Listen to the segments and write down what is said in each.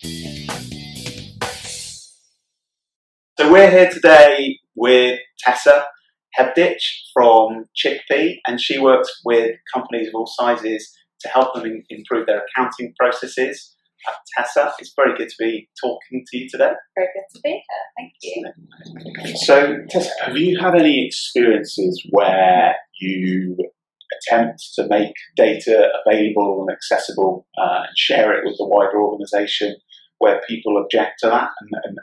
So we're here today with Tessa from Chickp, and she works with companies of all sizes to help them improve their accounting processes. Tessa, it's very good to be talking to you today. Very good to be here, thank you. So Tessa, have you had any experiences where you attempt to make data available and accessible and share it with the wider organisation where people object to that and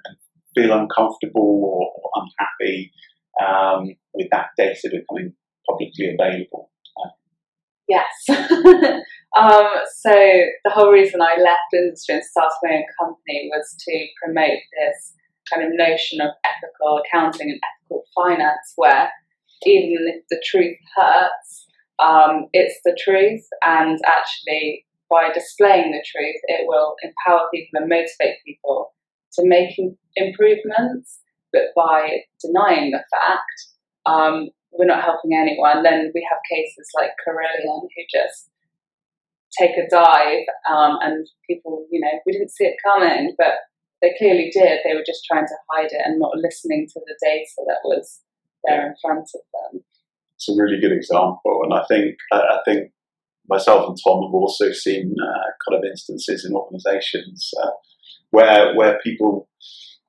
feel uncomfortable or unhappy with that data becoming publicly available? Yes. So the whole reason I left industry and started my own company was to promote this kind of notion of ethical accounting and ethical finance, where even if the truth hurts, it's the truth, and actually by displaying the truth, it will empower people and motivate people to make improvements. But by denying the fact, we're not helping anyone. Then we have cases like Carillion who just take a dive, and people, we didn't see it coming, but they clearly did. They were just trying to hide it and not listening to the data that was there in front of them. It's a really good example, and I think myself and Tom have also seen kind of instances in organisations where people,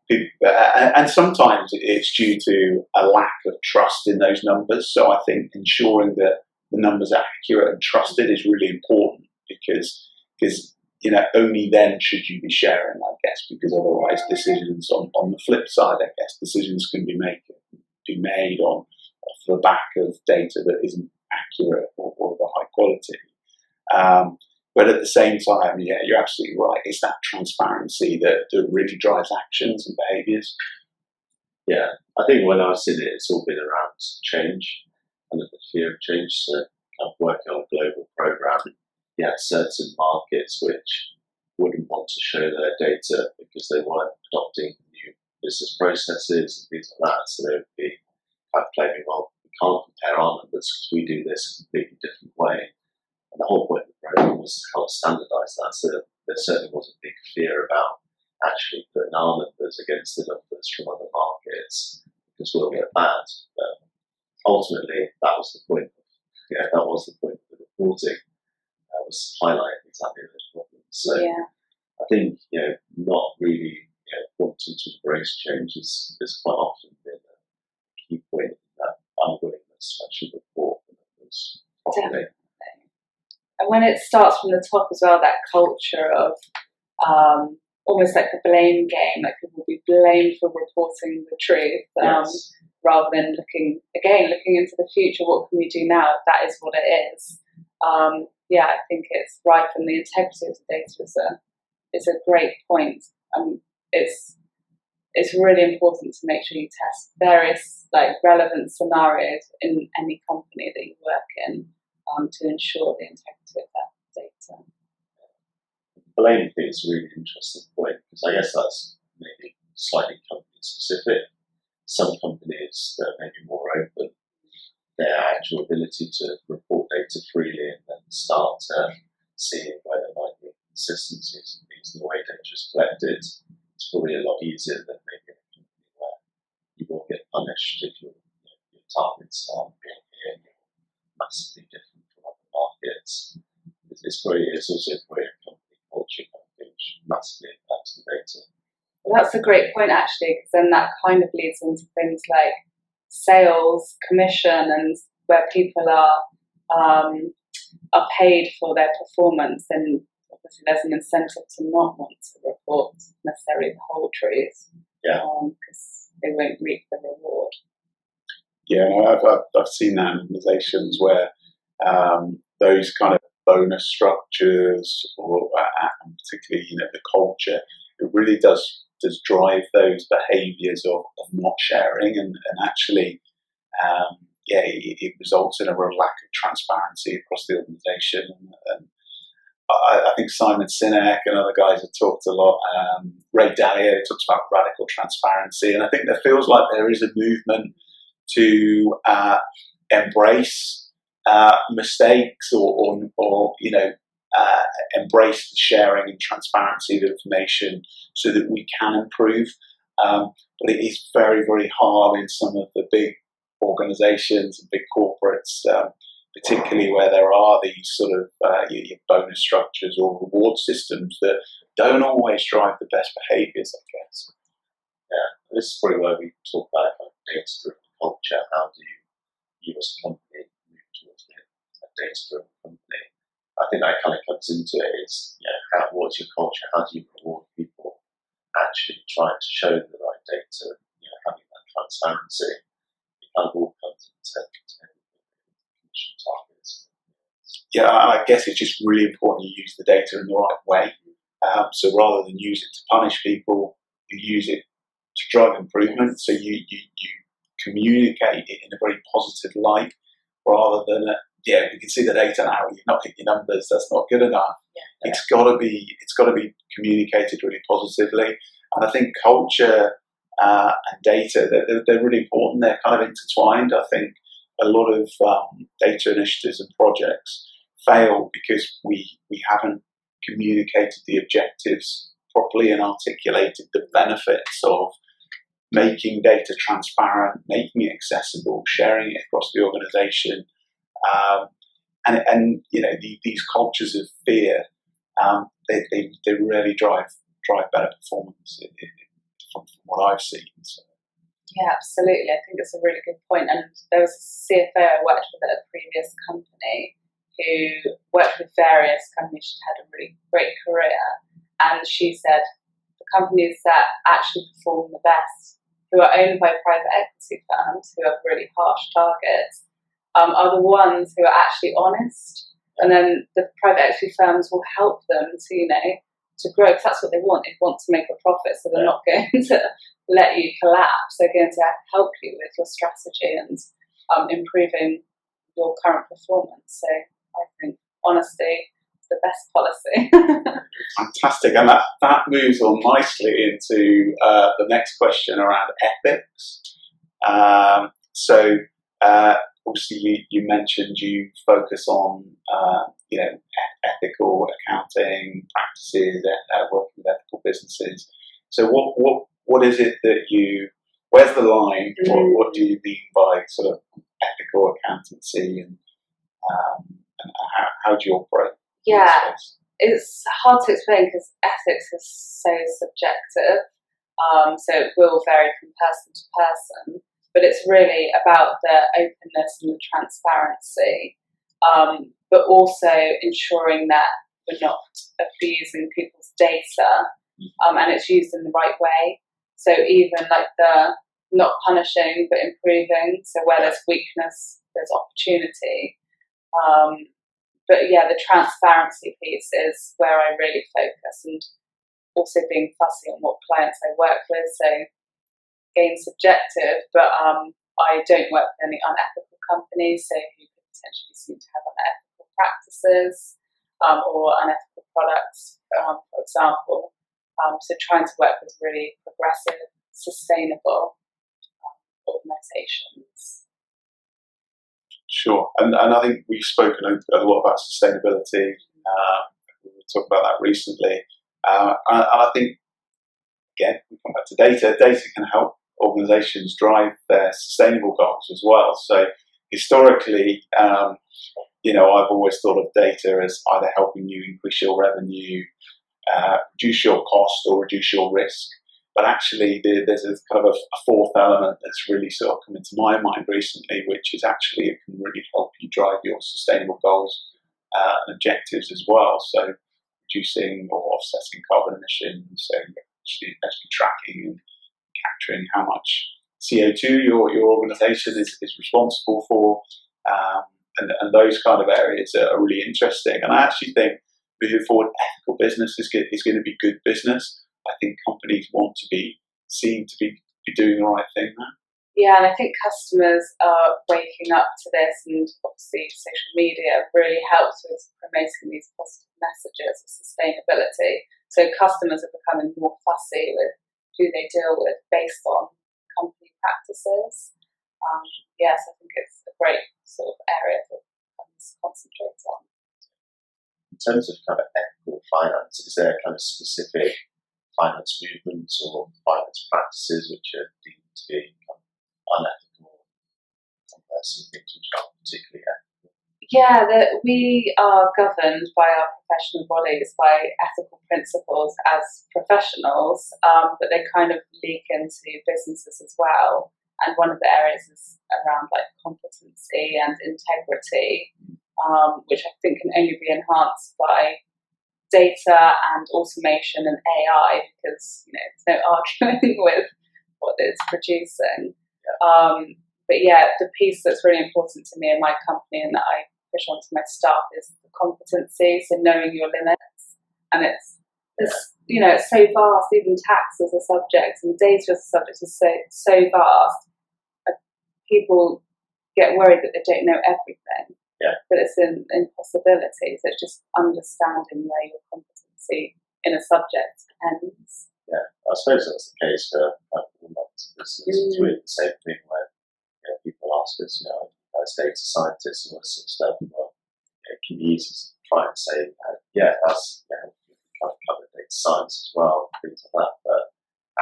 and sometimes it's due to a lack of trust in those numbers. So I think ensuring that the numbers are accurate and trusted is really important, because only then should you be sharing, I guess, because otherwise decisions on the flip side, I guess, decisions can be made off the back of data that isn't accurate or of a high quality. But at the same time, yeah, you're absolutely right. It's that transparency that really drives actions and behaviours. Yeah, I think when I've seen it, it's all been around change and the fear of change. So I'm working on a global program. Yeah, certain markets which wouldn't want to show their data because they weren't adopting new business processes and things like that. So they would be kind of claiming, well, we can't compare our numbers because we do this a completely different way. And the whole point of the program was to help standardise that. So there certainly was a big fear about actually putting our numbers against the numbers from other markets because we'll get bad. But ultimately, that was the point. That was the point of the reporting. That was highlighting exactly those problems. So yeah. I think not really wanting to embrace change is quite often been a key point in that unwillingness to actually report the numbers properly. And when it starts from the top as well, that culture of almost like the blame game, like people will be blamed for reporting the truth, yes. Rather than looking into the future, what can we do now? That is what it is. I think it's right, and the integrity of the data is a great point. It's really important to make sure you test various relevant scenarios in any company that you work in to ensure the integrity of that data. The blame thing is a really interesting point, because I guess that's maybe slightly company specific. Some companies that may be more open, their actual ability to report data freely and then start seeing where there might be inconsistencies and things in the way data is collected, it's probably a lot easier than maybe a company where you will get punished if your targets aren't being massively different from other markets. It's also probably a company culture thing which massively impacts the data. Well, that's a great point, actually, because then that kind of leads into things like sales, commission, and where people are paid for their performance, and obviously there's an incentive to not want to report necessarily the whole truth, because they won't reap the reward. Yeah, I've seen that in organisations where those kind of bonus structures, or particularly the culture, it really does drive those behaviours of not sharing, and actually it results in a real lack of transparency across the organisation. And I think Simon Sinek and other guys have talked a lot. Ray Dalio talks about radical transparency, and I think there feels like there is a movement to embrace mistakes or embrace the sharing and transparency of information so that we can improve. But it is very, very hard in some of the big organisations and big corporates, particularly where there are these sort of your bonus structures or reward systems that don't always drive the best behaviours, I guess. Yeah, this is probably where we talk about kind of data-driven culture. How do you as a company move towards being a data-driven company? I think that kind of comes into it is, what's your culture? How do you reward people actually trying to show the right data, having that transparency? It kind of all comes into commission targets. Yeah, I guess it's just really important you use the data in the right way. So rather than use it to punish people, you use it to drive improvement. So you communicate it in a very positive light, rather than we can see the data now. You've not hit your numbers. That's not good enough. Yeah. It's got to be communicated really positively. And I think culture and data they're really important. They're kind of intertwined. I think a lot of data initiatives and projects fail because we haven't communicated the objectives properly and articulated the benefits of making data transparent, making it accessible, sharing it across the organisation, and these cultures of fear, they really drive better performance from what I've seen. So. Yeah, absolutely. I think it's a really good point. And there was a CFO I worked with at a previous company who worked with various companies. She'd had a really great career, and she said the companies that actually perform the best, who are owned by private equity firms who have really harsh targets, are the ones who are actually honest. And then the private equity firms will help them to grow, because that's what they want. They want to make a profit, so they're not going to let you collapse. They're going to help you with your strategy and improving your current performance. So I think honesty is the best policy. Fantastic, and that moves on nicely into the next question around ethics. So obviously you mentioned you focus on ethical accounting practices, working with ethical businesses. So what is it that where's the line? What do you mean by sort of ethical accountancy, and how do you operate? Yeah, it's hard to explain because ethics is so subjective. So it will vary from person to person, but it's really about the openness and the transparency, but also ensuring that we're not abusing people's data, and it's used in the right way. So even like the not punishing but improving. So where there's weakness, there's opportunity. But yeah, the transparency piece is where I really focus, and also being fussy on what clients I work with. So again, subjective, but I don't work with any unethical companies, so who could potentially seem to have unethical practices or unethical products, for example. So trying to work with really progressive, sustainable organisations. Sure, and I think we've spoken a lot about sustainability. We were talking about that recently, and I think again we come back to data. Data can help organisations drive their sustainable goals as well. So historically, I've always thought of data as either helping you increase your revenue, reduce your cost, or reduce your risk. But actually, there's a kind of a fourth element that's really sort of come into my mind recently, which is actually it can really help you drive your sustainable goals and objectives as well. So reducing or offsetting carbon emissions, so actually tracking and capturing how much CO2 your organisation is responsible for, and those kind of areas are really interesting. And I actually think moving forward, ethical business is going to be good business. I think companies want to be seen to be doing the right thing now. Yeah, and I think customers are waking up to this, and obviously social media really helps with promoting these positive messages of sustainability. So customers are becoming more fussy with who they deal with based on company practices. Yes, I think it's a great sort of area for companies to concentrate on. terms of kind of ethical finance, is there kind of specific finance movements or finance practices which are deemed to be kind of unethical versus things which are particularly ethical? Yeah, we are governed by our professional bodies by ethical principles as professionals, but they kind of leak into businesses as well. And one of the areas is around like competency and integrity, which I think can only be enhanced by data and automation and AI, because there's no arguing with what it's producing. But yeah, the piece that's really important to me in my company and that I push onto my staff is the competency, so knowing your limits. And it's so vast. Even tax as a subject and data as a subject is so vast. People get worried that they don't know everything. Yeah. But it's an impossibility. So it's just understanding where your competency in a subject ends. Yeah, I suppose that's the case for all levels of business. It's really the same thing when people ask us, as data scientists and all this sort of stuff, can you use this to try and say, that's kind of cover data science as well, things like that. But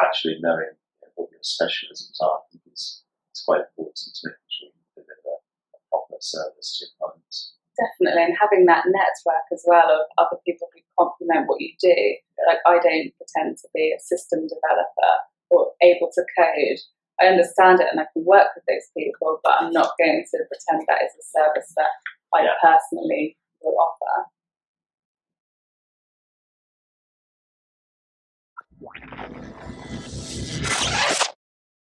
actually knowing what your specialisms are, I think it's quite important to make sure you deliver a proper service to your clients. Definitely, and having that network as well of other people who complement what you do. Like, I don't pretend to be a system developer or able to code. I understand it and I can work with those people, but I'm not going to pretend that is a service that I personally will offer.